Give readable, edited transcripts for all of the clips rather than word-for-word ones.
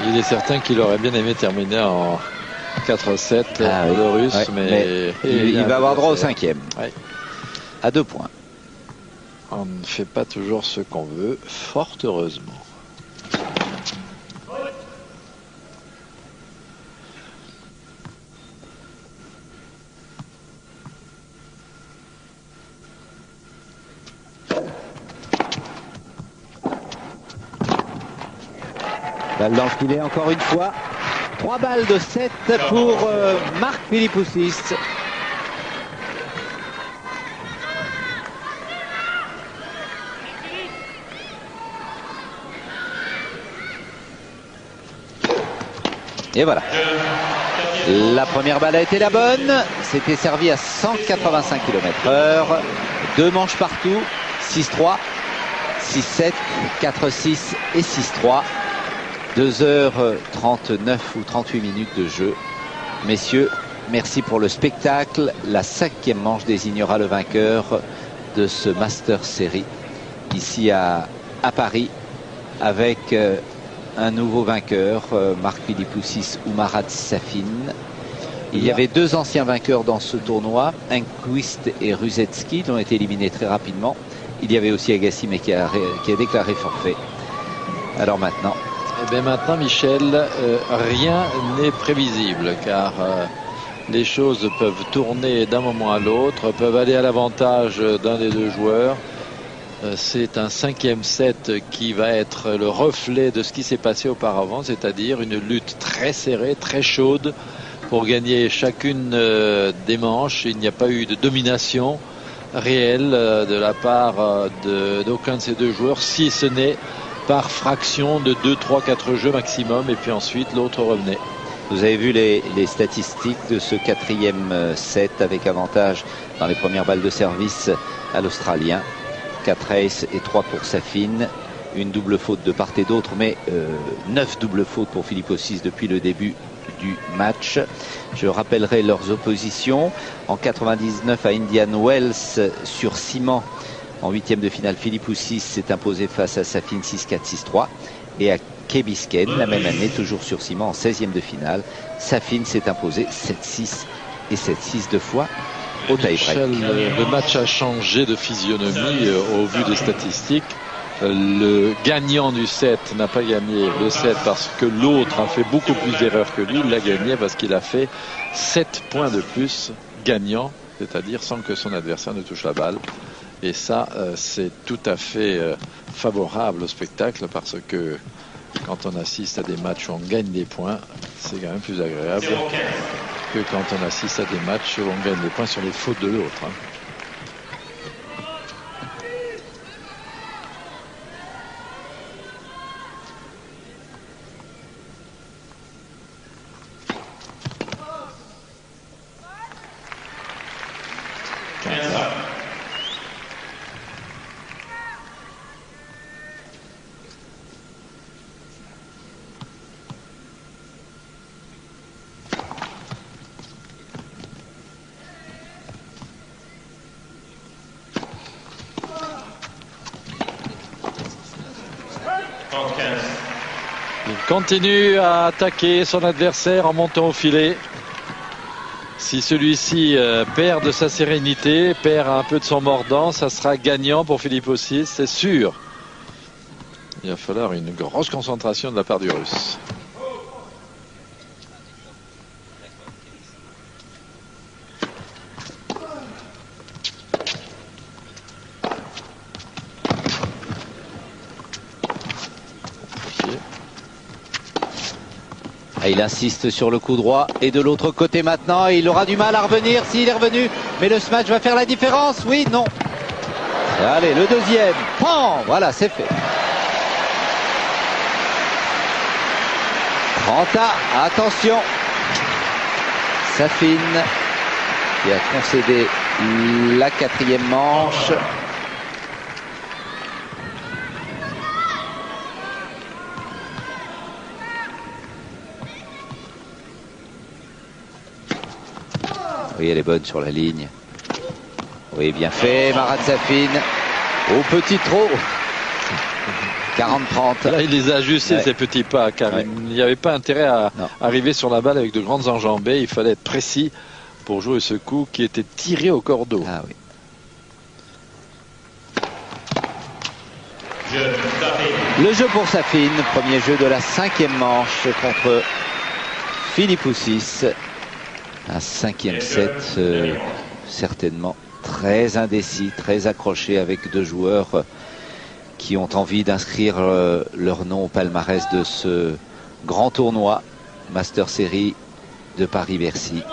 Il est certain qu'il aurait bien aimé terminer en 4-7 le Russe, ouais, mais il va avoir droit au 5e. Ouais. À 2 points. On ne fait pas toujours ce qu'on veut, fort heureusement. Balle dans le filet encore une fois. 3 balles de 7 pour Marc Philippoussis. Et voilà. La première balle a été la bonne. C'était servi à 185 km/h. 2 manches partout. 6-3, 6-7, 4-6 et 6-3. 2h39 ou 38 minutes de jeu. Messieurs, merci pour le spectacle. La 5e manche désignera le vainqueur de ce Master Series ici à Paris, avec un nouveau vainqueur, Marc Philippoussis ou Marat Safin. Il y avait 2 anciens vainqueurs dans ce tournoi, Enquist et Rusetski, qui ont été éliminés très rapidement. Il y avait aussi Agassi, mais qui a déclaré forfait. Alors maintenant... Eh bien maintenant, Michel, rien n'est prévisible, car les choses peuvent tourner d'un moment à l'autre, peuvent aller à l'avantage d'un des 2 joueurs. C'est un 5e set qui va être le reflet de ce qui s'est passé auparavant, c'est-à-dire une lutte très serrée, très chaude pour gagner chacune des manches. Il n'y a pas eu de domination réelle de la part d'aucun de ces 2 joueurs, si ce n'est par fraction de 2, 3, 4 jeux maximum, et puis ensuite l'autre revenait. Vous avez vu les statistiques de ce 4e set avec avantage dans les premières balles de service à l'Australien. 4 aces et 3 pour Safin. Une double faute de part et d'autre, mais 9 doubles fautes pour Philippoussis depuis le début du match. Je rappellerai leurs oppositions. En 99 à Indian Wells sur ciment, en 8e de finale, Philippoussis s'est imposé face à Safin 6-4, 6-3. Et à Key Biscayne, la même année, toujours sur ciment, en 16e de finale, Safin s'est imposé 7-6 et 7-6 2 fois au tie-break. Le match a changé de physionomie au vu des statistiques. Le gagnant du set n'a pas gagné le set parce que l'autre a fait beaucoup plus d'erreurs que lui. Il l'a gagné parce qu'il a fait 7 points de plus gagnant, c'est-à-dire sans que son adversaire ne touche la balle. Et ça, c'est tout à fait favorable au spectacle, parce que quand on assiste à des matchs où on gagne des points, c'est quand même plus agréable que quand on assiste à des matchs où on gagne des points sur les fautes de l'autre. Il continue à attaquer son adversaire en montant au filet. Si celui-ci perd de sa sérénité, perd un peu de son mordant, ça sera gagnant pour Philippoussis, c'est sûr. Il va falloir une grosse concentration de la part du Russe. Il insiste sur le coup droit, et de l'autre côté maintenant, il aura du mal à revenir s'il est revenu, mais le smash va faire la différence. Oui, non. Allez, le deuxième. Pan, voilà, c'est fait. 30-à, attention. Safin qui a concédé la 4e manche. Oui, elle est bonne sur la ligne. Oui, bien fait, Marat Safin. Au petit trot. 40-30. Là, il les a ajustés, ces petits pas, car il n'y avait pas intérêt à arriver sur la balle avec de grandes enjambées. Il fallait être précis pour jouer ce coup qui était tiré au cordeau. Ah oui. Le jeu pour Safin, premier jeu de la 5e manche contre Philippe Houssis. Un 5e set certainement très indécis, très accroché, avec deux joueurs qui ont envie d'inscrire leur nom au palmarès de ce grand tournoi Master Series de Paris-Bercy.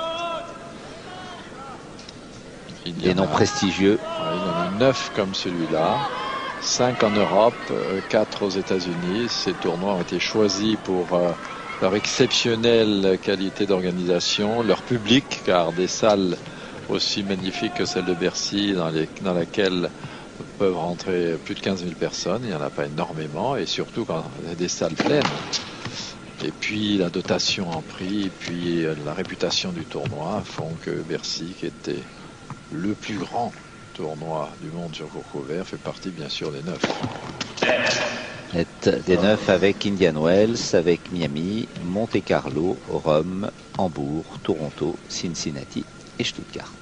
Des noms prestigieux. Il y en a 9 comme celui-là, 5 en Europe, 4 aux États-Unis. Ces tournois ont été choisis pour leur exceptionnelle qualité d'organisation, leur public, car des salles aussi magnifiques que celle de Bercy, dans laquelle peuvent rentrer plus de 15 000 personnes, il n'y en a pas énormément, et surtout quand il y a des salles pleines. Et puis la dotation en prix, et puis la réputation du tournoi font que Bercy, qui était le plus grand tournoi du monde sur court couvert, fait partie bien sûr des 9. Des 9 avec Indian Wells, avec Miami, Monte Carlo, Rome, Hambourg, Toronto, Cincinnati et Stuttgart.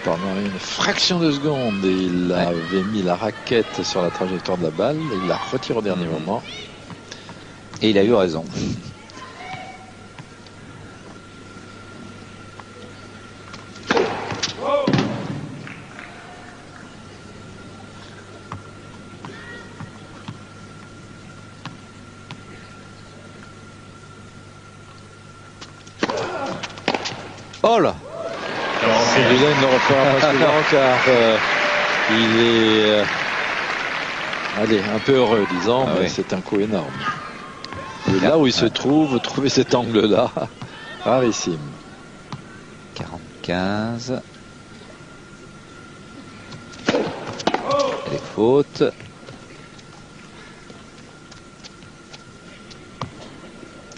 Pendant une fraction de seconde, il avait mis la raquette sur la trajectoire de la balle, et il la retire au dernier moment. Et il a eu raison. Oh là! Celui-là, il ne le refera pas souvent car il est un peu heureux, disons, mais c'est un coup énorme. Et là où il se trouve, trouver cet angle-là, rarissime. 45. Les fautes.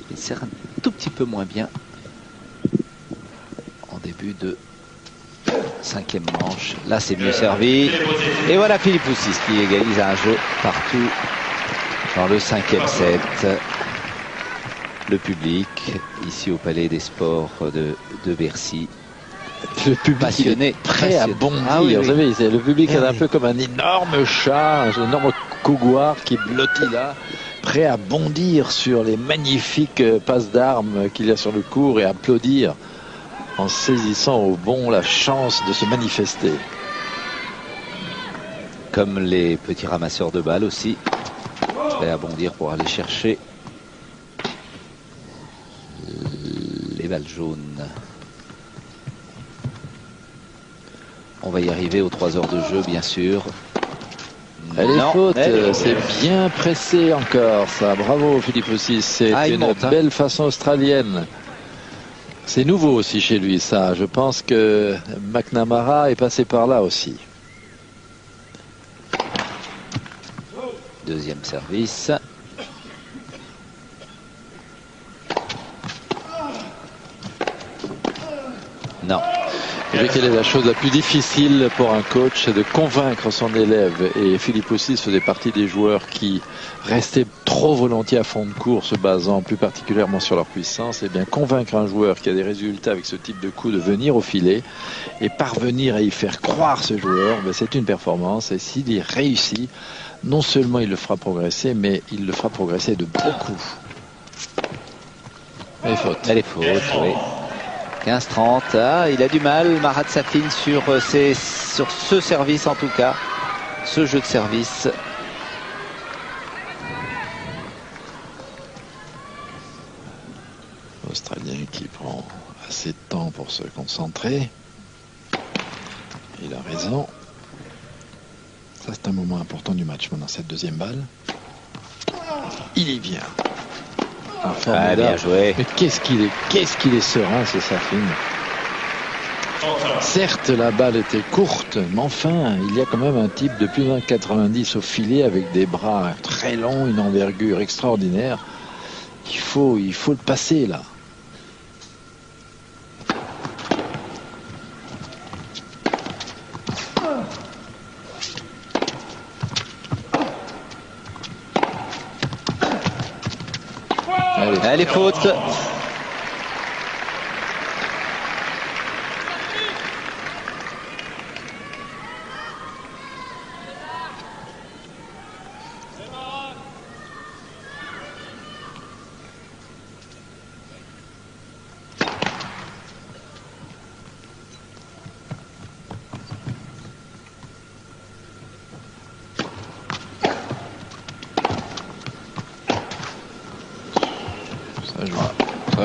Il sert un tout petit peu moins bien en début de 5e manche. Là, c'est mieux servi. Et voilà Philippe Houssis qui égalise un jeu partout dans le 5e set. Le public, ici au Palais des Sports de Bercy. Le public passionné, prêt à bondir. Ah oui, vous savez, le public est un peu comme un énorme chat, un énorme couguar qui blottit là, prêt à bondir sur les magnifiques passes d'armes qu'il y a sur le court et applaudir en saisissant au bon la chance de se manifester. Comme les petits ramasseurs de balles aussi, prêts à bondir pour aller chercher les balles jaunes. On va y arriver aux 3 heures de jeu, bien sûr. Elle est faute, c'est bien pressé encore, ça. Bravo Philippe Houssis, c'est une belle façon australienne. C'est nouveau aussi chez lui, ça. Je pense que McNamara est passé par là aussi. Deuxième service. Non. Vous voyez quelle est la chose la plus difficile pour un coach, c'est de convaincre son élève. Et Philippe Houssis faisait partie des joueurs qui restaient trop volontiers à fond de course, se basant plus particulièrement sur leur puissance. Et bien convaincre un joueur qui a des résultats avec ce type de coup de venir au filet et parvenir à y faire croire ce joueur, c'est une performance. Et s'il y réussit, non seulement il le fera progresser, mais il le fera progresser de beaucoup. Elle est faute. Elle est faute, oui. 15-30. Ah, il a du mal, Marat Safin, sur ce service en tout cas. Ce jeu de service. L'Australien qui prend assez de temps pour se concentrer. Il a raison. Ça, c'est un moment important du match maintenant, cette deuxième balle. Il y vient. Ah, bien joué. Mais qu'est-ce qu'il est serein, c'est Safin. Certes, la balle était courte, mais enfin, il y a quand même un type de plus de 90 au filet avec des bras très longs, une envergure extraordinaire. Il faut le passer là. Elle est faute.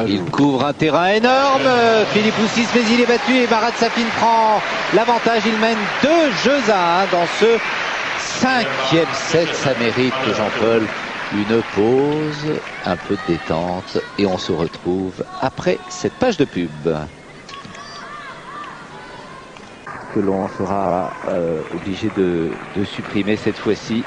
Il couvre un terrain énorme, Philippe Houssis, mais il est battu et Marat Safin prend l'avantage. Il mène 2-1 dans ce 5e set. Ça mérite, Jean-Paul, une pause, un peu de détente et on se retrouve après cette page de pub. Que l'on sera obligé de supprimer cette fois-ci.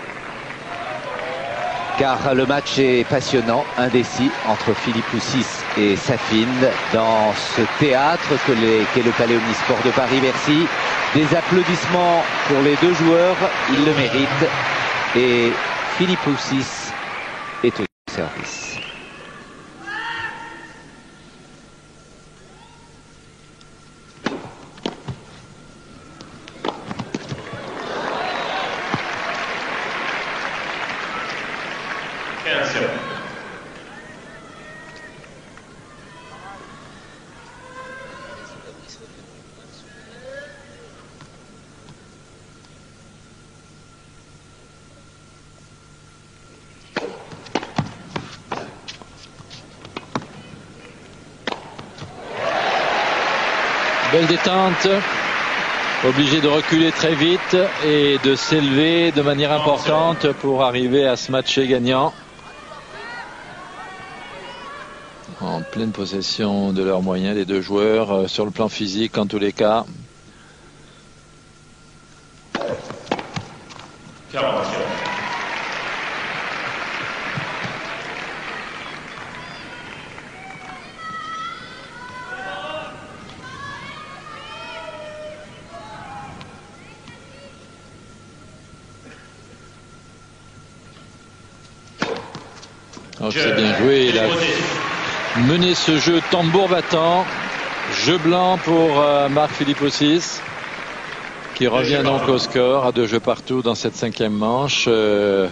Car le match est passionnant, indécis, entre Philippe Houssis et Safin dans ce théâtre qu'est le Palais Omnisport de Paris-Bercy. Des applaudissements pour les deux joueurs, ils le méritent. Et Philippe Houssis est au service. Belle détente, obligé de reculer très vite et de s'élever de manière importante pour arriver à ce matcher gagnant. En pleine possession de leurs moyens, les deux joueurs, sur le plan physique en tous les cas. Donc c'est bien joué, il a mené ce jeu tambour battant. Jeu blanc pour Marc-Philippe Houssis, qui revient donc au score à 2 jeux partout dans cette 5e manche.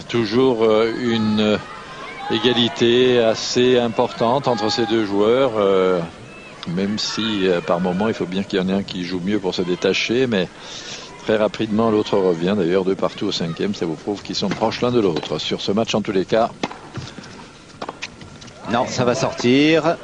Toujours une égalité assez importante entre ces deux joueurs, même si par moment il faut bien qu'il y en ait un qui joue mieux pour se détacher, mais très rapidement l'autre revient. D'ailleurs 2 partout au 5e, ça vous prouve qu'ils sont proches l'un de l'autre sur ce match en tous les cas. Non, ça va sortir.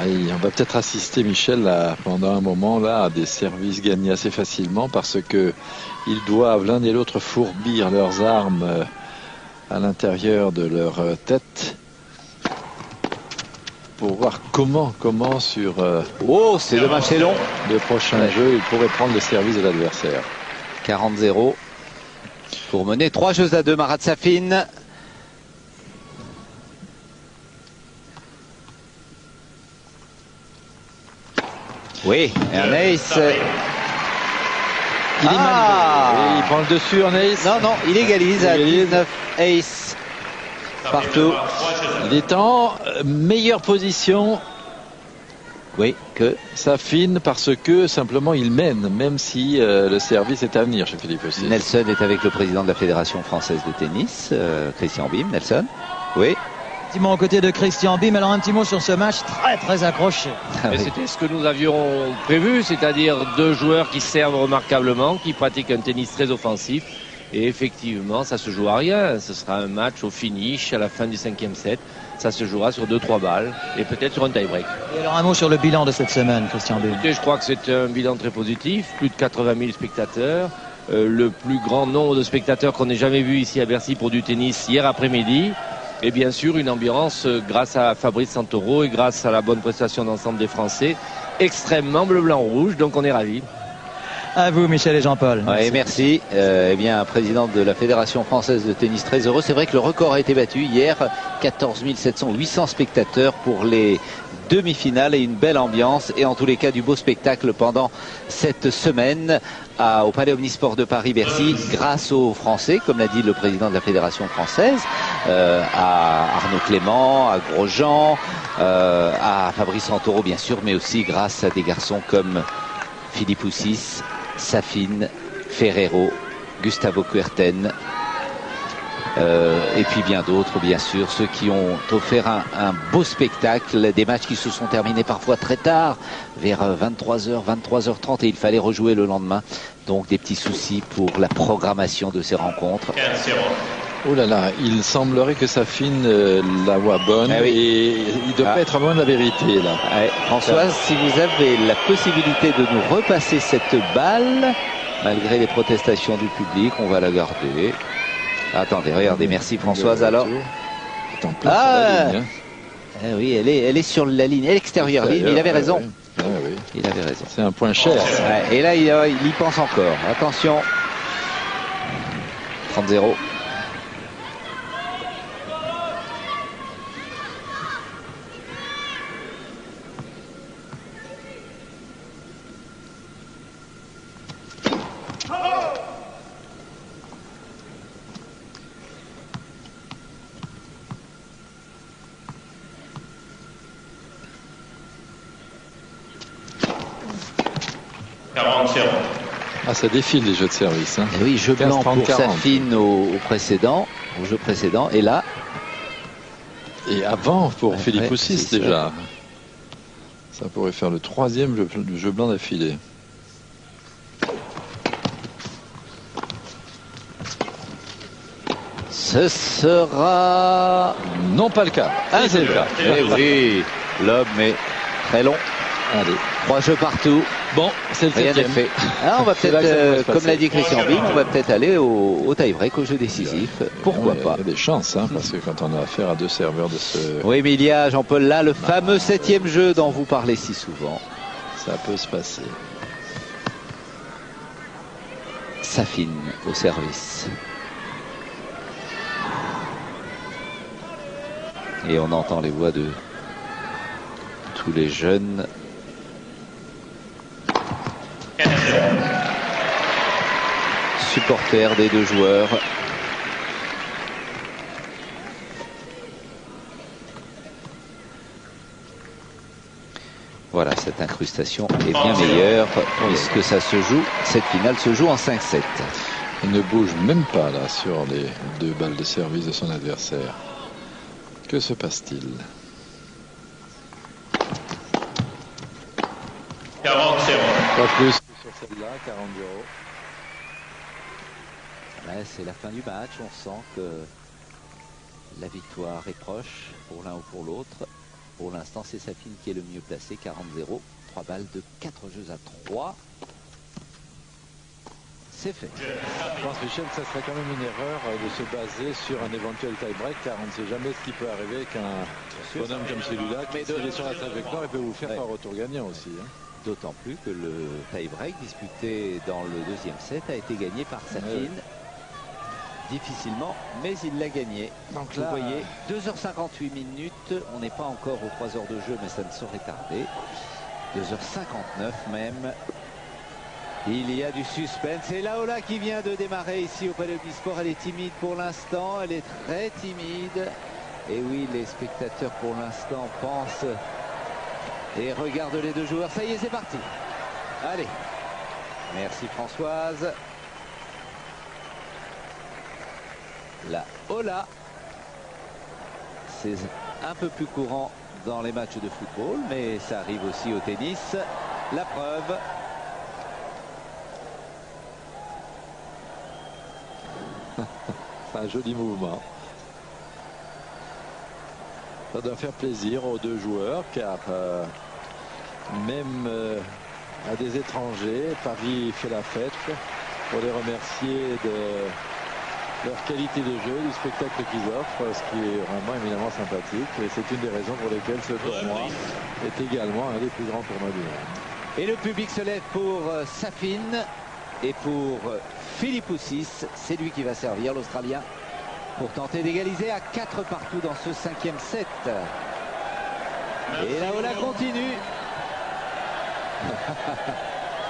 On va peut-être assister, Michel, pendant un moment là, à des services gagnés assez facilement parce que ils doivent l'un et l'autre fourbir leurs armes à l'intérieur de leur tête pour voir comment sur oh, c'est dommage, c'est long. Le prochain jeu, ils pourraient prendre le service de l'adversaire. 40-0 pour mener 3-2 Marat Safin. Oui, et un ace Il est mal. Il prend le dessus en ace. Non, non, il égalise à 19 ace partout. Il est en meilleure position. Oui, que Safin parce que simplement il mène, même si le service est à venir chez Philippe aussi. Nelson est avec le président de la Fédération française de tennis, Christian Bim. Nelson. Oui. Petit mot aux côtés de Christian Bim. Alors un petit mot sur ce match très accroché. Oui. C'était ce que nous avions prévu, c'est-à-dire deux joueurs qui servent remarquablement, qui pratiquent un tennis très offensif. Et effectivement, ça se joue à rien. Ce sera un match au finish à la fin du 5e set. Ça se jouera sur 2-3 balles et peut-être sur un tie-break. Et alors un mot sur le bilan de cette semaine, Christian Bim. Je crois que c'est un bilan très positif. Plus de 80 000 spectateurs. Le plus grand nombre de spectateurs qu'on ait jamais vu ici à Bercy pour du tennis hier après-midi. Et bien sûr, une ambiance grâce à Fabrice Santoro et grâce à la bonne prestation d'ensemble des Français. Extrêmement bleu, blanc, rouge. Donc on est ravis. À vous, Michel et Jean-Paul. Ouais, merci. Eh bien, président de la Fédération française de tennis, très heureux. C'est vrai que le record a été battu hier. 14 800 spectateurs pour les demi-finales et une belle ambiance. Et en tous les cas, du beau spectacle pendant cette semaine au Palais Omnisport de Paris-Bercy, grâce aux Français, comme l'a dit le président de la Fédération française, à Arnaud Clément, à Grosjean, à Fabrice Santoro, bien sûr, mais aussi grâce à des garçons comme Philippe Houssis, Safin, Ferrero, Gustavo Kuerten, et puis bien d'autres, bien sûr, ceux qui ont offert un beau spectacle, des matchs qui se sont terminés parfois très tard, vers 23h, 23h30, et il fallait rejouer le lendemain. Donc des petits soucis pour la programmation de ces rencontres. Oh là là, il semblerait que Safin la voie bonne, oui. Et il doit pas être loin de la vérité là. Françoise, si vous avez la possibilité de nous repasser cette balle, malgré les protestations du public, on va la garder. Attendez, regardez, merci Françoise. Alors, Sur la ligne, oui, elle est sur la ligne, l'extérieure ligne. Il avait raison. Oui. Il avait raison. C'est un point cher. Et là, il y pense encore. Attention. 30-0. Ah, ça défile les jeux de service. Hein. Et oui, jeu blanc 15, 30, pour 40. Safin au jeu précédent. Et là, Et avant pour Philippe Houssis c'est déjà. Ça pourrait faire le troisième jeu blanc d'affilée. ce sera... Non, pas le cas. Ah, c'est le cas. Eh oui, l'homme est très long. Allez. 3 jeux partout. Bon, c'est le Rien n'est septième. fait. Alors on va C'est là que ça peut-être, va se comme passer. l'a dit Christian Bim, on va peut-être aller au tie-break, au jeu décisif. Pourquoi pas? Il y a des chances, hein, parce que quand on a affaire à deux serveurs de ce... Oui, mais il y a, Jean-Paul, là, le fameux 7e jeu dont vous parlez si souvent. Ça peut se passer. Safin au service. Et on entend les voix de tous les jeunes. Supporters des deux joueurs. Voilà, cette incrustation est bien meilleure puisque ça se joue, cette finale se joue en 5-7. Il ne bouge même pas là sur les deux balles de service de son adversaire. Que se passe-t-il? 40-0. Pas plus sur celle-là, 40-0. Ouais, c'est la fin du match, on sent que la victoire est proche pour l'un ou pour l'autre. Pour l'instant, c'est Safin qui est le mieux placé, 40-0. 3 balles de 4 jeux à 3. C'est fait. Je pense, Michel, que ça serait quand même une erreur de se baser sur un éventuel tie-break, car on ne sait jamais ce qui peut arriver qu'un bonhomme comme celui-là, mais s'il est sur la trajectoire, il peut vous faire un retour gagnant aussi. Hein. D'autant plus que le tie-break disputé dans le deuxième set a été gagné par Safin. Difficilement, mais il l'a gagné. Donc là, vous voyez, 2h58 minutes. On n'est pas encore aux 3 heures de jeu, mais ça ne saurait tarder. 2h59 même. Il y a du suspense. Et Laola qui vient de démarrer ici au Palais Omnisport. Elle est timide pour l'instant. Elle est très timide. Et oui, les spectateurs pour l'instant pensent et regardent les deux joueurs. Ça y est, c'est parti. Allez. Merci Françoise. La Ola. C'est un peu plus courant dans les matchs de football, mais ça arrive aussi au tennis. La preuve. Un joli mouvement. Ça doit faire plaisir aux deux joueurs car même à des étrangers, Paris fait la fête pour les remercier de leur qualité de jeu, du spectacle qu'ils offrent, ce qui est vraiment éminemment sympathique. Et c'est une des raisons pour lesquelles ce tournoi est également un des plus grands tournois du monde. Et le public se lève pour Safin et pour Philippoussis. C'est lui qui va servir, l'Australien, pour tenter d'égaliser à 4 partout dans ce 5e set. Et la Ola continue.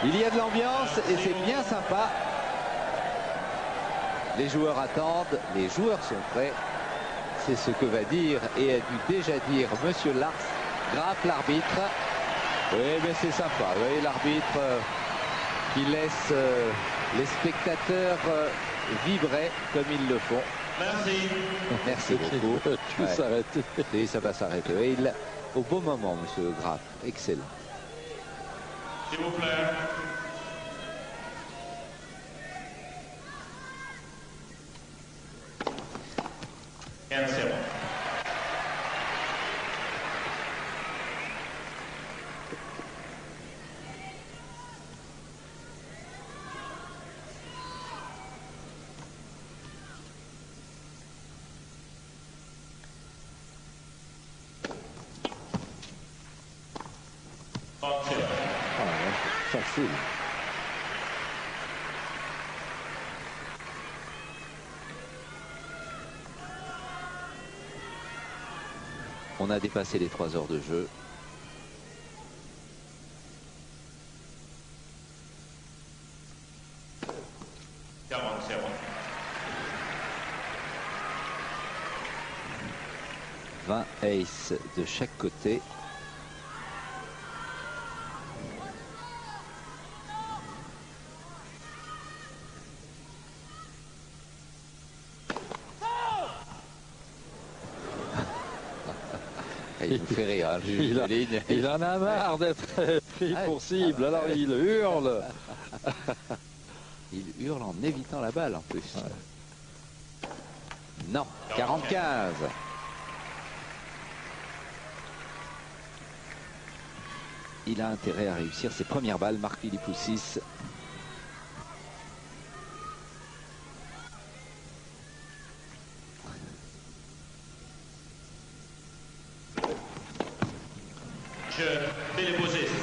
Il y a de l'ambiance et c'est bien sympa. Les joueurs attendent, les joueurs sont prêts. C'est ce que va dire et a dû déjà dire Monsieur Lars Graf, l'arbitre. Oui, mais c'est sympa. Vous voyez l'arbitre qui laisse les spectateurs vibrer comme ils le font. Merci. Merci beaucoup. Tout s'arrêter. Et ça va s'arrêter. Et il, au bon moment, Monsieur Graf. Excellent. S'il vous plaît. And 7. Facile. On a dépassé les 3 heures de jeu. « 20 aces de chaque côté. Il nous fait rire, hein, il en a marre d'être pris pour cible, alors il hurle. Il hurle en évitant la balle en plus. Ouais. Non, 40-15. Il a intérêt à réussir ses premières balles, Marc Philippoussis.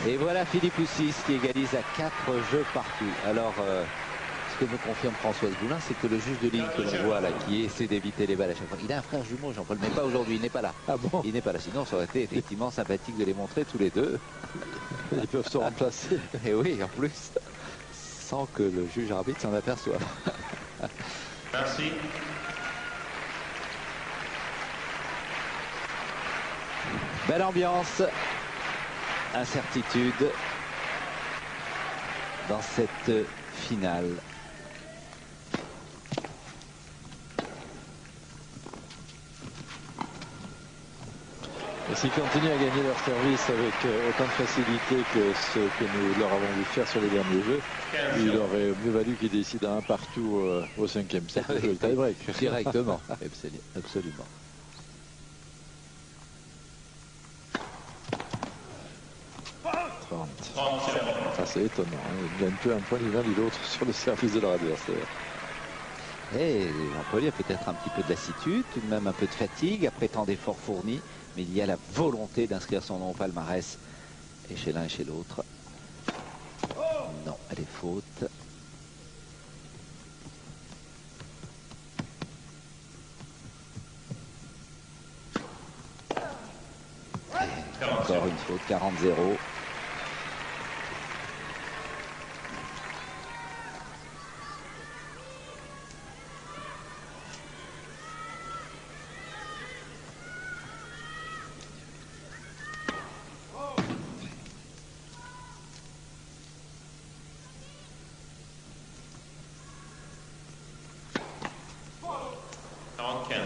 Et voilà Philippoussis qui égalise à 4 jeux partout. Alors, ce que me confirme Françoise Boulin, c'est que le juge de ligne que l'on voit là, qui essaie d'éviter les balles à chaque fois, il a un frère jumeau, Jean-Paul, mais pas aujourd'hui, il n'est pas là. Ah bon? Il n'est pas là, sinon ça aurait été effectivement sympathique de les montrer tous les deux. Ils peuvent se remplacer. Et oui, en plus, sans que le juge arbitre s'en aperçoive. Merci. Belle ambiance. Incertitude dans cette finale. Et s'ils continuent à gagner leur service avec autant de facilité que ce que nous leur avons vu faire sur les derniers jeux, il aurait mieux valu qu'ils décident à un partout au 5e set de jouer le tie-break. Directement, absolument. Ça c'est étonnant, hein. Ils gagnent peu un point ni l'un ni l'autre sur le service de leur adversaire. Et Jean-Paul, il y a peut-être un petit peu de lassitude, tout de même un peu de fatigue après tant d'efforts fournis, mais il y a la volonté d'inscrire son nom au palmarès, et chez l'un et chez l'autre. Non, elle est faute. Encore une faute, 40-0.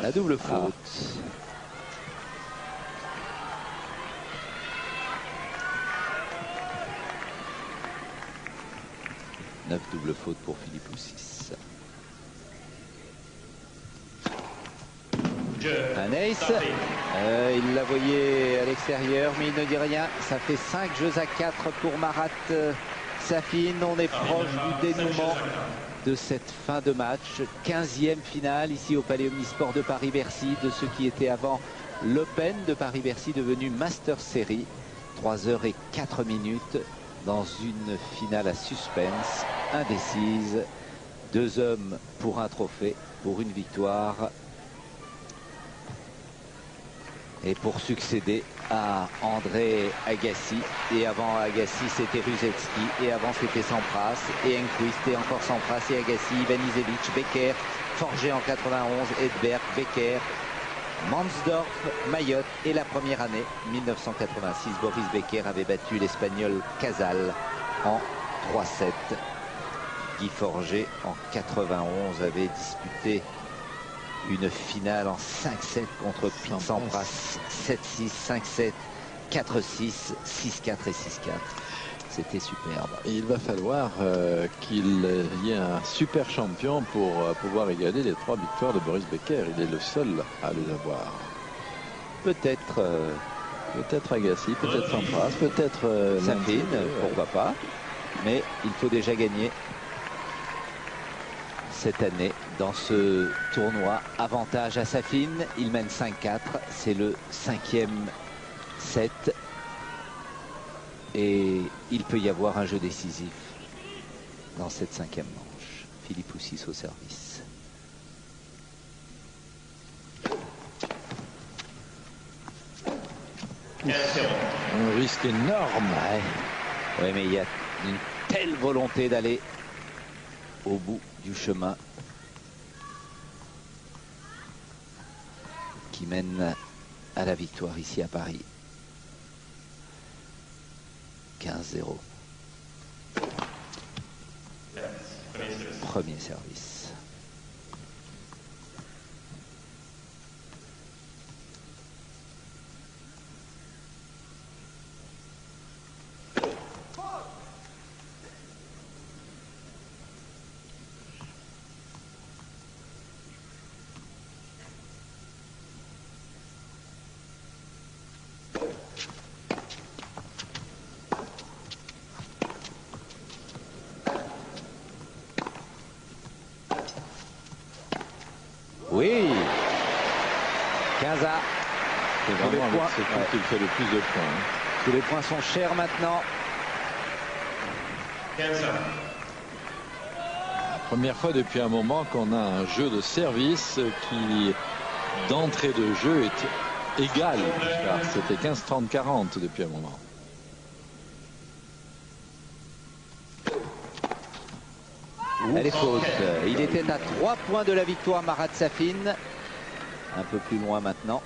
La double faute. 9 double fautes pour Philippe Houssis. Un ace. Il la voyait à l'extérieur, mais il ne dit rien. Ça fait 5 jeux à 4 pour Marat Safin. On est proche du dénouement de cette fin de match. 15e finale ici au Palais Omnisport de Paris-Bercy, de ce qui était avant l'Open de Paris-Bercy, devenu Master Series. 3h04 dans une finale à suspense, indécise. 2 hommes pour un trophée, pour une victoire. Et pour succéder à André Agassi. Et avant Agassi, c'était Rusedski. Et avant, c'était Sampras et Enquist. Et encore Sampras et Agassi, Ivanisevic, Becker, forgé en 91, Edberg, Becker, Mansdorf, Mayotte. Et la première année, 1986, Boris Becker avait battu l'Espagnol Casal en 3-7. Guy Forget, en 91, avait disputé une finale en 5-7 contre Pete Sampras. 7-6, 5-7, 4-6, 6-4 et 6-4. C'était superbe. Et il va falloir qu'il y ait un super champion pour pouvoir égaler les 3 victoires de Boris Becker. Il est le seul à les avoir. Peut-être peut-être Agassi, peut-être Sampras, peut-être Safin, pourquoi pas. Mais il faut déjà gagner cette année dans ce tournoi. Avantage à Safin, il mène 5-4, c'est le 5e set et il peut y avoir un jeu décisif dans cette 5e manche. Philippe Houssis au service. Un risque énorme. Ouais, mais il y a une telle volonté d'aller au bout du chemin qui mène à la victoire ici à Paris. 15-0. Premier service. Oui, 15 à. C'est vraiment avec ce coup qu'il fait le plus de points. Tous les points sont chers maintenant. 15 ans. La première fois depuis un moment qu'on a un jeu de service qui, d'entrée de jeu, est égal. Car c'était 15-30-40 depuis un moment. Elle est faute. Il était à 3 points de la victoire, Marat Safin. Un peu plus loin maintenant.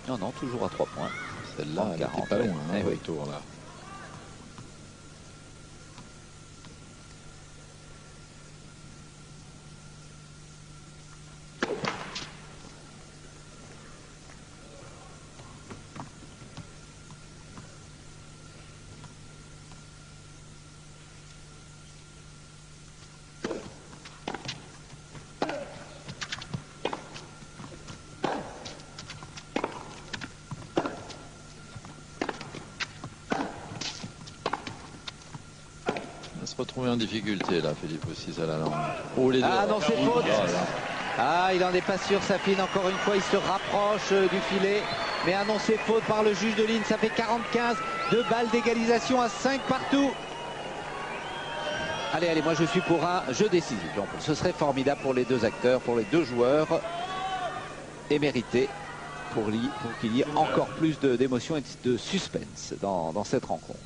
Non, non, toujours à 3 points. Celle-là, elle était pas loin, hein, oui. tour là. Se retrouver en difficulté là, Philippe Houssis à la langue. Oh, les deux. Ah non, c'est faute. Ah, il en est pas sûr, Safin. Encore une fois, il se rapproche du filet. Mais annoncé faute par le juge de ligne. Ça fait 45. 2 balles d'égalisation à 5 partout. Allez, allez, moi je suis pour un jeu décisif. Donc, ce serait formidable pour les 2 acteurs, pour les 2 joueurs. Et mérité pour qu'il y ait encore plus d'émotion et de suspense dans cette rencontre.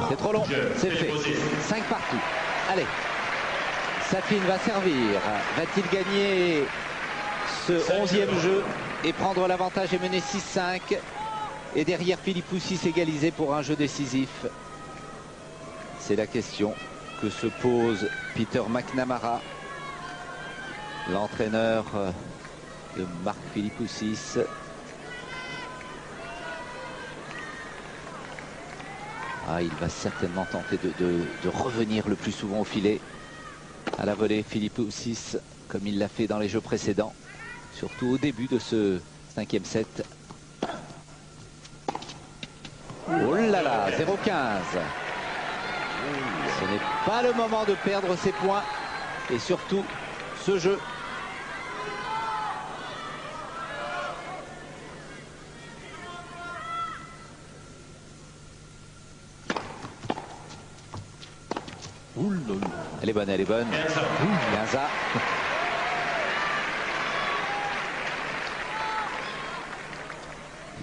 C'est trop long, c'est fait. 5 partout. Allez, Safin va servir. Va-t-il gagner ce 11e jeu et prendre l'avantage et mener 6-5? Et derrière, Philippoussis égalisé pour un jeu décisif. C'est la question que se pose Peter McNamara, l'entraîneur de Mark Philippoussis. Ah, il va certainement tenter de revenir le plus souvent au filet à la volée, Philippoussis, comme il l'a fait dans les jeux précédents, surtout au début de ce 5e set. Oh là là, 0-15. Ce n'est pas le moment de perdre ses points et surtout ce jeu. Elle est bonne, elle est bonne. 15.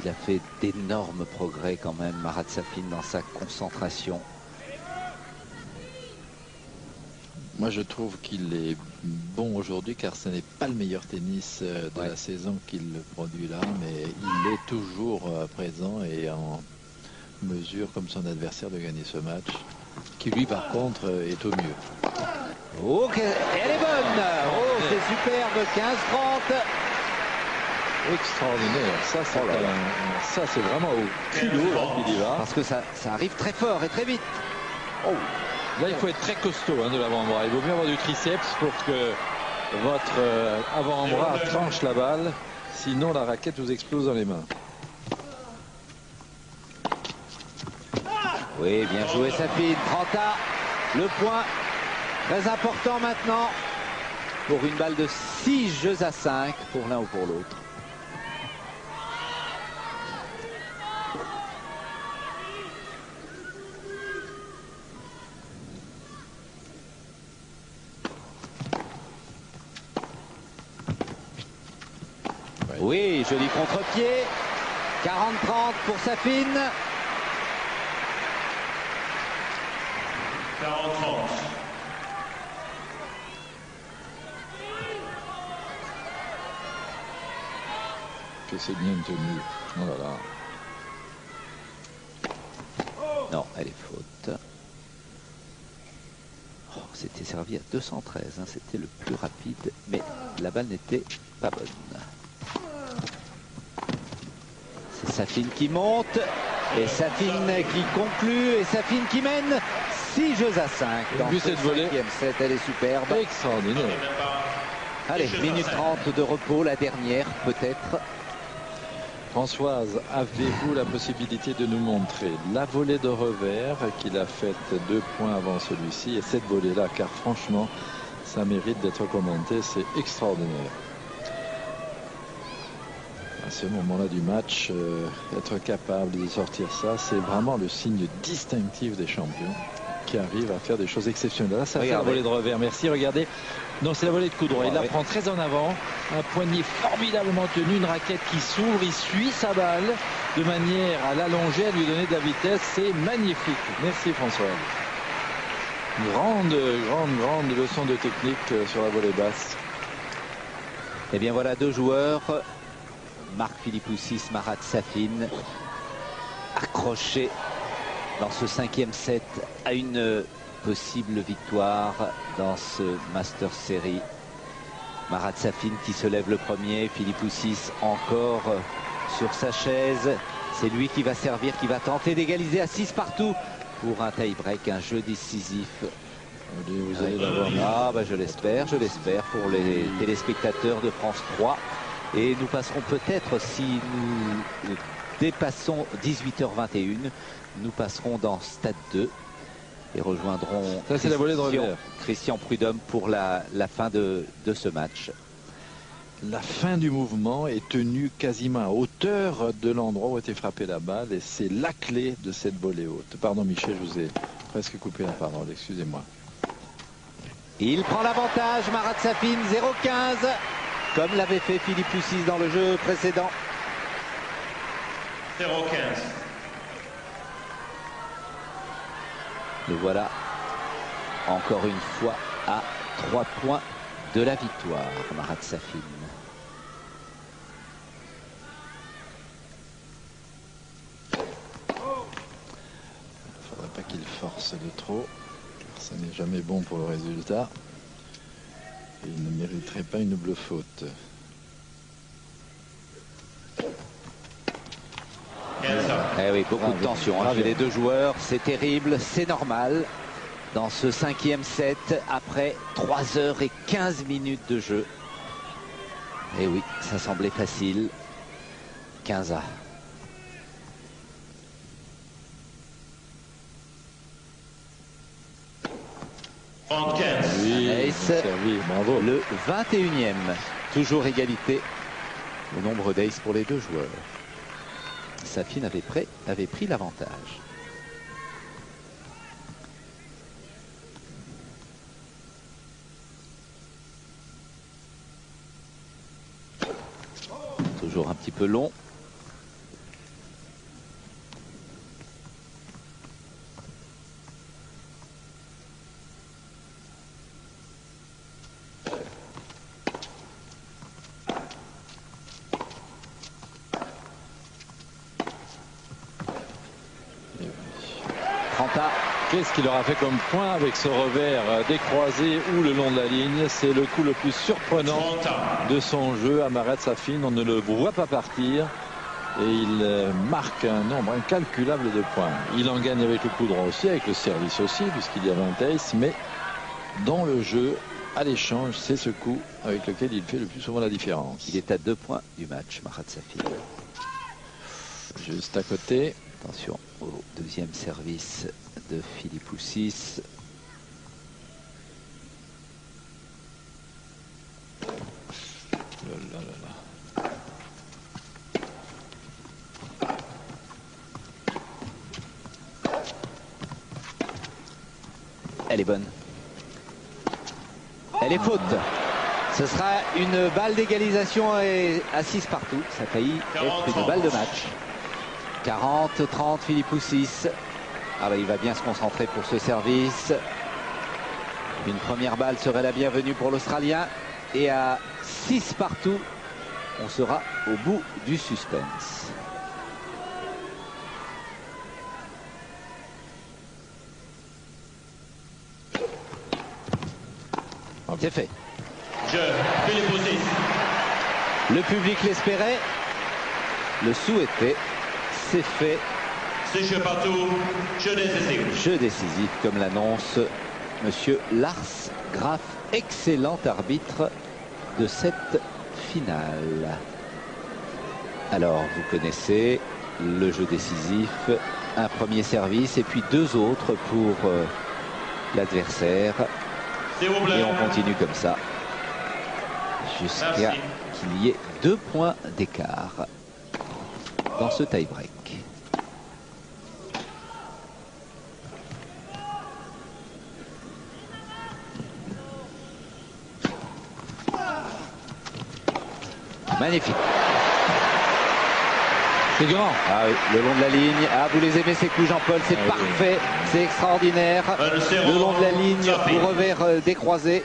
Il a fait d'énormes progrès quand même, Marat Safin, dans sa concentration. Moi, je trouve qu'il est bon aujourd'hui, car ce n'est pas le meilleur tennis de la saison qu'il produit là, mais il est toujours présent et en mesure, comme son adversaire, de gagner ce match, qui lui, par contre, est au mieux. Ok, elle est bonne. Oh, c'est superbe, 15-30. Extraordinaire, ça c'est vraiment au culot qu'il y va. Parce que ça arrive très fort et très vite. Oh. Là, il faut être très costaud de l'avant-bras. Il vaut mieux avoir du triceps pour que votre avant-bras tranche la balle. Sinon, la raquette vous explose dans les mains. Oui, bien joué, Safin. 30 le point. Très important maintenant pour une balle de 6 jeux à 5 pour l'un ou pour l'autre. Oui, joli contre-pied. 40-30 pour Safin. 40-30. Que c'est bien tenu. Oh là là. Non, elle est faute. Oh, c'était servi à 213, hein, c'était le plus rapide, mais la balle n'était pas bonne. C'est Safin qui monte, et Safin qui conclut, et Safin qui mène 6 jeux à 5. Dans ce 5e set, elle est superbe. Extraordinaire. Allez, minute 30 de repos, la dernière peut-être. Françoise, avez-vous la possibilité de nous montrer la volée de revers qu'il a faite 2 points avant celui-ci et cette volée-là, car franchement, ça mérite d'être commenté, c'est extraordinaire. À ce moment-là du match, être capable de sortir ça, c'est vraiment le signe distinctif des champions qui arrivent à faire des choses exceptionnelles. Là, ça fait la volée de revers. Merci, regardez. Non, c'est la volée de coup droit. Il la prend très en avant. Un poignet formidablement tenu, une raquette qui s'ouvre. Il suit sa balle de manière à l'allonger, à lui donner de la vitesse. C'est magnifique. Merci, François. Grande leçon de technique sur la volée basse. Et bien voilà 2 joueurs. Mark Philippoussis, Marat Safin, accrochés dans ce 5e set à une possible victoire dans ce Masters Series. Marat Safin qui se lève le premier, Philippoussis encore sur sa chaise. C'est lui qui va servir, qui va tenter d'égaliser à 6 partout pour un tie-break, un jeu décisif. Vous allez l'avoir. Ah bah je l'espère pour les téléspectateurs de France 3. Et nous passerons peut-être, si nous dépassons 18h21, nous passerons dans Stade 2 et rejoindrons ça, c'est la volée de revers. Christian Prudhomme pour la fin de ce match. La fin du mouvement est tenue quasiment à hauteur de l'endroit où a été frappée la balle et c'est la clé de cette volée haute. Pardon Michel, je vous ai presque coupé la parole, excusez-moi. Il prend l'avantage, Marat Safin, 0-15, comme l'avait fait Philippoussis dans le jeu précédent. 0-15. Le voilà encore une fois à 3 points de la victoire, Marat Safin. Pas qu'il force de trop, car ça n'est jamais bon pour le résultat. Et il ne mériterait pas une double faute. Eh oui, beaucoup de tension chez les deux joueurs, c'est terrible, c'est normal. Dans ce 5e set, après 3h15 de jeu. Et oui, ça semblait facile. 15-15. Oui, bravo. Le 21e, toujours égalité. Le nombre d'aces pour les deux joueurs. Safin avait pris l'avantage. Toujours un petit peu long. Qu'est-ce qu'il aura fait comme point avec ce revers décroisé ou le long de la ligne? C'est le coup le plus surprenant de son jeu à Marat Safin. On ne le voit pas partir et il marque un nombre incalculable de points. Il en gagne avec le coup droit aussi, avec le service aussi, puisqu'il y a 20 aces, mais dans le jeu, à l'échange, c'est ce coup avec lequel il fait le plus souvent la différence. Il est à 2 points du match, Marat Safin. Juste à côté. Attention au deuxième service de Philippoussis. Elle est bonne. Elle est faute. Ce sera une balle d'égalisation à 6 partout. Ça a failli être une balle de match. 40-30 Philippoussis. Ah bah, il va bien se concentrer pour ce service. Une première balle serait la bienvenue pour l'Australien. Et à 6 partout, on sera au bout du suspense. C'est fait. Le public l'espérait, le souhaitait. C'est fait. C'est jeu partout, jeu décisif. Jeu décisif, comme l'annonce monsieur Lars Graf, excellent arbitre de cette finale. Alors, vous connaissez le jeu décisif, un premier service et puis 2 autres pour l'adversaire. Et on continue comme ça jusqu'à qu'il y ait 2 points d'écart dans ce tie-break. Magnifique. C'est grand. Ah oui, le long de la ligne. Ah, vous les aimez ces coups, Jean-Paul, c'est parfait, c'est extraordinaire. Le long de la ligne, au revers décroisé.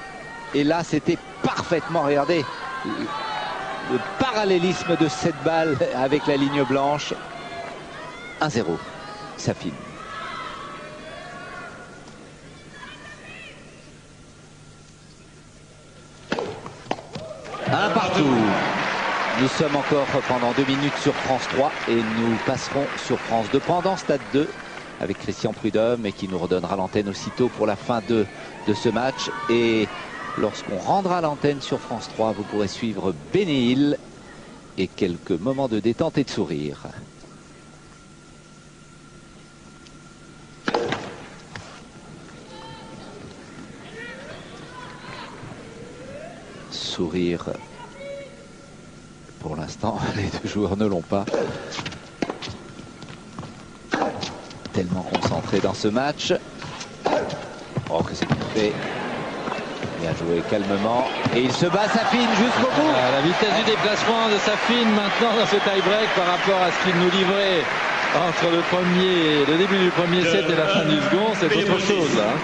Et là, c'était parfaitement, regardez, le parallélisme de cette balle avec la ligne blanche. 1-0, Safin. Un partout. Nous sommes encore pendant 2 minutes sur France 3 et nous passerons sur France 2 pendant Stade 2 avec Christian Prudhomme et qui nous redonnera l'antenne aussitôt pour la fin de ce match. Et lorsqu'on rendra l'antenne sur France 3, vous pourrez suivre Bénéil et quelques moments de détente et de sourire. Sourire. Pour l'instant, les 2 joueurs ne l'ont pas. Tellement concentrés dans ce match. Oh, que c'est bien fait. Bien joué calmement. Et il se bat Safin jusqu'au bout. La vitesse du déplacement de Safin maintenant dans ce tie-break par rapport à ce qu'il nous livrait entre le début du premier set et la fin du second, c'est autre chose. Hein.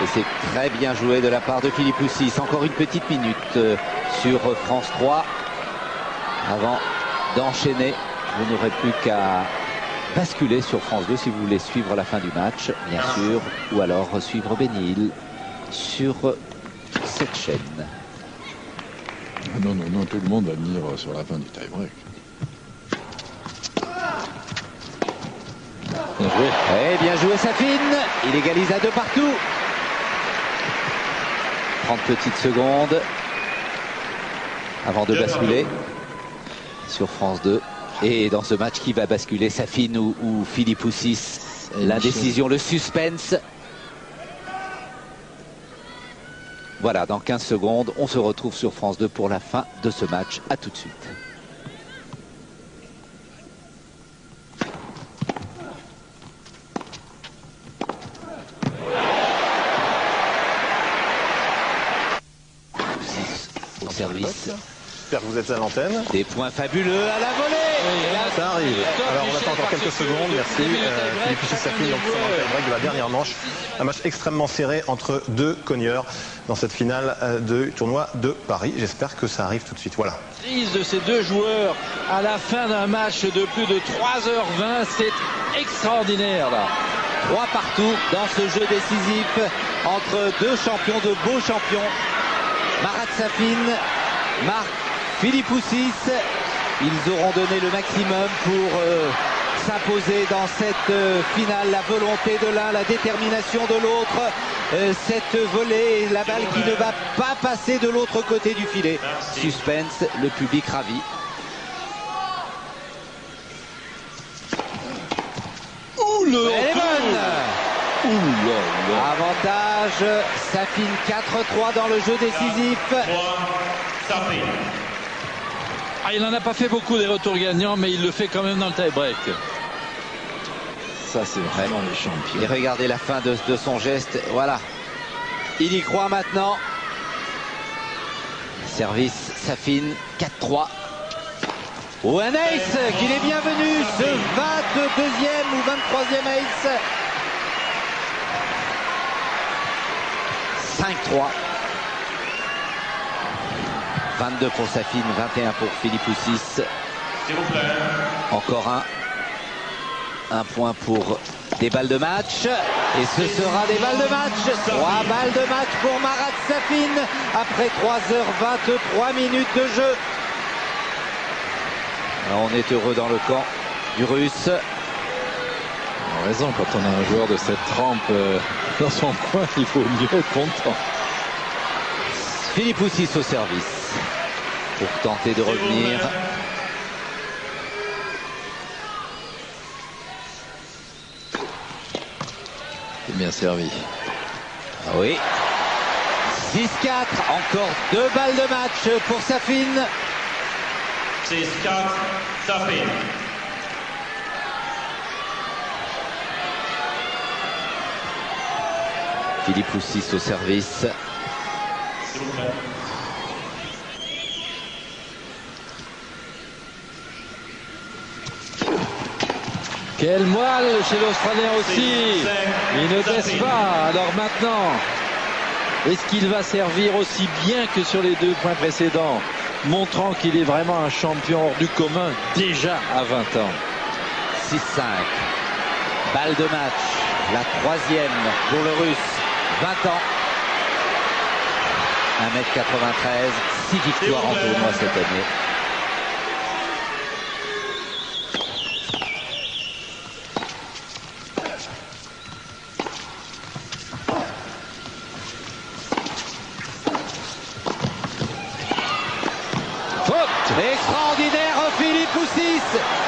Et c'est très bien joué de la part de Philippe Houssis. Encore une petite minute sur France 3 avant d'enchaîner. Vous n'aurez plus qu'à basculer sur France 2 si vous voulez suivre la fin du match, bien sûr, ou alors suivre Bénil sur cette chaîne. Non, tout le monde va venir sur la fin du tie-break. Bien joué. Et bien joué Safin. Il égalise à 2 partout. 30 petites secondes avant de basculer sur France 2. Et dans ce match, qui va basculer, Safin ou Philippe Houssis? L'indécision, le suspense. Voilà, dans 15 secondes, on se retrouve sur France 2 pour la fin de ce match. À tout de suite. Au service. J'espère que vous êtes à l'antenne. Des points fabuleux à la volée. Ça arrive. Alors on attend encore quelques secondes. Merci. Philippe Houssis-Safin donc sur le tie-break de la dernière manche. Un match extrêmement serré entre deux cogneurs dans cette finale du tournoi de Paris. J'espère que ça arrive tout de suite. Voilà. Prise de ces deux joueurs à la fin d'un match de plus de 3h20, c'est extraordinaire là. 3 partout dans ce jeu décisif entre deux champions, de beaux champions. Marat Safin, Marc Philippe Houssis. Ils auront donné le maximum pour s'imposer dans cette finale. La volonté de l'un, la détermination de l'autre. Cette volée et la balle qui ne va pas passer de l'autre côté du filet. Suspense, le public ravi. Elle est bonne. Avantage Safin, 4-3 dans le jeu décisif. Il n'en a pas fait beaucoup des retours gagnants, mais il le fait quand même dans le tie-break. Ça, c'est vraiment les champions. Et regardez la fin de son geste. Voilà. Il y croit maintenant. Service Safin, 4-3. Oh, un ace qu'il est bienvenu, ce 22e ou 23e ace. 5-3. 22 pour Safin, 21 pour Philippe Houssis. Encore un point pour des balles de match. Et ce sera des balles de match. 3 balles de match pour Marat Safin après 3h23 minutes de jeu. Alors on est heureux dans le camp du Russe. On a raison, quand on a un joueur de cette trempe dans son coin, il faut mieux être content. Philippe Houssis au service pour tenter de revenir. C'est bien servi. Ah oui. 6-4, encore 2 balles de match pour Safin. 6-4, Safin. Philippe Houssis au service. Quel moelle chez l'Australien aussi. Il ne baisse pas. Alors maintenant, est-ce qu'il va servir aussi bien que sur les 2 points précédents, montrant qu'il est vraiment un champion hors du commun déjà à 20 ans. 6-5. Balle de match. La 3e pour le Russe. 20 ans. 1m93. 6 victoires en tournoi cette année. Extraordinaire Philippe Houssis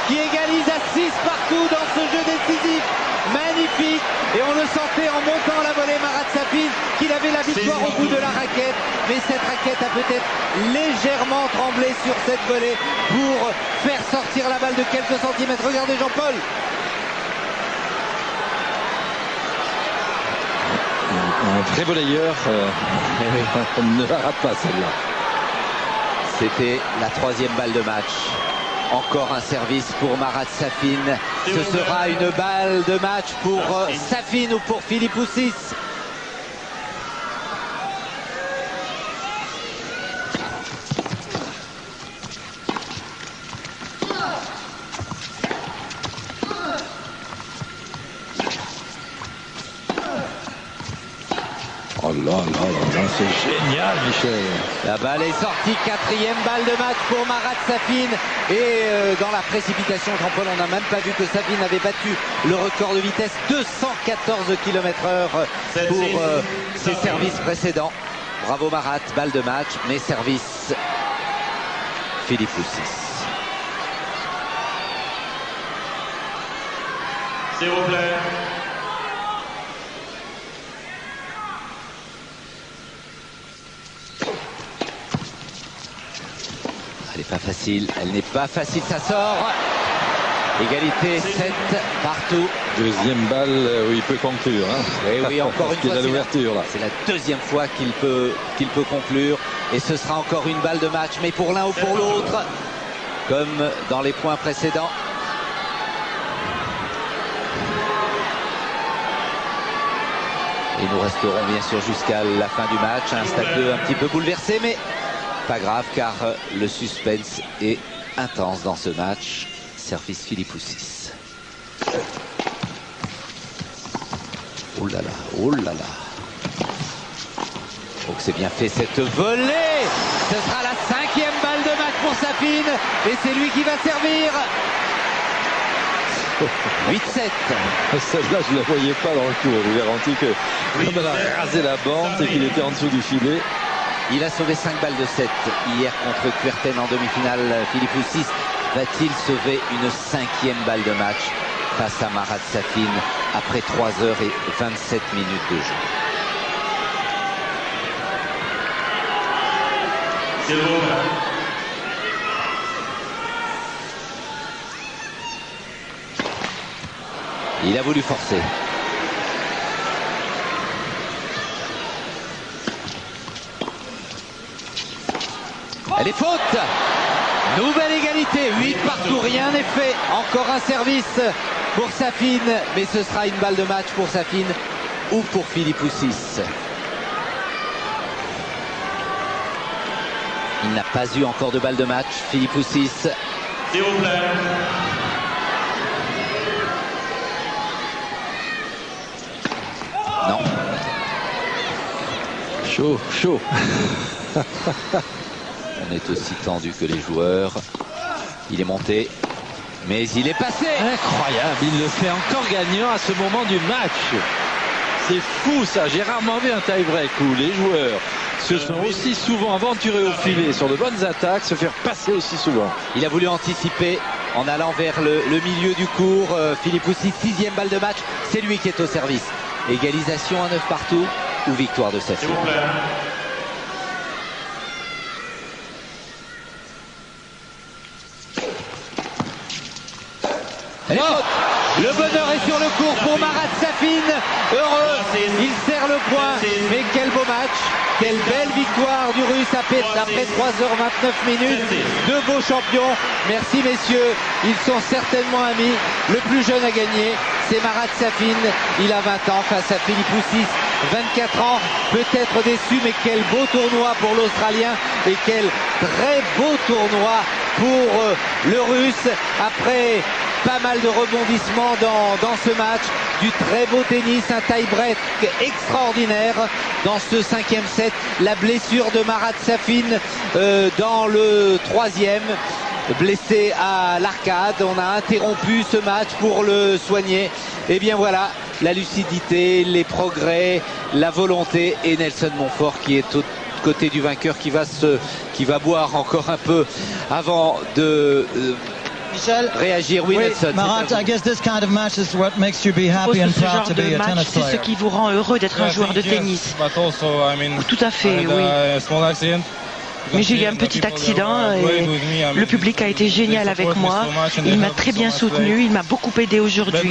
qui égalise à 6 partout dans ce jeu décisif. Magnifique. Et on le sentait en montant la volée, Marat Safin, qu'il avait la victoire au bout de la raquette. Mais cette raquette a peut-être légèrement tremblé sur cette volée pour faire sortir la balle de quelques centimètres. Regardez Jean-Paul. Un vrai volleyeur ne la rate pas celle-là. C'était la 3e balle de match. Encore un service pour Marat Safin. Ce sera une balle de match pour Safin ou pour Philippe Houssis. Oh là là, c'est génial, Michel. La balle est sortie, 4e balle de match pour Marat Safin. Et dans la précipitation, Jean-Paul, on n'a même pas vu que Safin avait battu le record de vitesse, 214 km/h pour ses services précédents. Bravo Marat, balle de match, mais service Philippe Poussis. S'il vous plaît. Elle n'est pas facile, ça sort. Égalité 7 partout. Deuxième balle où il peut conclure. Hein. Et oui, encore une fois, l'ouverture là. C'est la deuxième fois qu'il peut conclure. Et ce sera encore une balle de match, mais pour l'un ou pour l'autre, comme dans les points précédents. Et nous resterons bien sûr jusqu'à la fin du match. Un stade 2 un petit peu bouleversé, mais pas grave car le suspense est intense dans ce match. Service Philippe Poussis. Oh là là, oh là là. Donc c'est bien fait cette volée. Ce sera la 5e balle de match pour Safin. Et c'est lui qui va servir. 8-7. Celle-là, je ne la voyais pas dans le cours. Je vous garantis que comme elle a rasé la bande, c'est qu'il était en dessous du filet. Il a sauvé 5 balles de 7 hier contre Kuerten en demi-finale. Philippe Poussis va-t-il sauver une 5e balle de match face à Marat Safin après 3 heures et 27 minutes de jeu? S'il vous plaît. Il a voulu forcer. Elle est faute. Nouvelle égalité. 8 partout, rien n'est fait. Encore un service pour Safin. Mais ce sera une balle de match pour Safin ou pour Philippe Poussis. Il n'a pas eu encore de balle de match. Philippe Poussis. S'il vous plaît. Non. Chaud, chaud. On est aussi tendu que les joueurs. Il est monté, mais il est passé. Incroyable, il le fait encore gagnant à ce moment du match. C'est fou ça, j'ai rarement vu un tie-break où les joueurs se sont aussi souvent aventurés au filet sur de bonnes attaques, se faire passer aussi souvent. Il a voulu anticiper en allant vers le milieu du court. Philippe Poussis, 6e balle de match, c'est lui qui est au service. Égalisation à 9 partout ou victoire de Safin. Le bonheur est sur le court pour Marat Safin. Heureux, il serre le point. Mais quel beau match. Quelle belle victoire du Russe après 3h29 minutes. Deux beaux champions. Merci messieurs. Ils sont certainement amis. Le plus jeune à gagner, c'est Marat Safin. Il a 20 ans face à Philippe Poussis. 24 ans, peut-être déçu, mais quel beau tournoi pour l'Australien et quel très beau tournoi pour le Russe. Après pas mal de rebondissements dans ce match, du très beau tennis, un tie-break extraordinaire dans ce 5e set. La blessure de Marat Safin dans le 3e, blessé à l'arcade. On a interrompu ce match pour le soigner. Et bien voilà, la lucidité, les progrès, la volonté et Nelson Montfort qui est au côté du vainqueur qui va boire encore un peu avant de Michel, réagir. Oui, Nelson. Marat, I guess this kind of match is what makes you be happy and proud to be a tennis c'est ce player. qui vous rend heureux d'être un joueur de tennis. Tout à fait, oui. Mais j'ai eu un petit accident et le public a été génial avec moi. Il m'a très bien soutenu, il m'a beaucoup aidé aujourd'hui.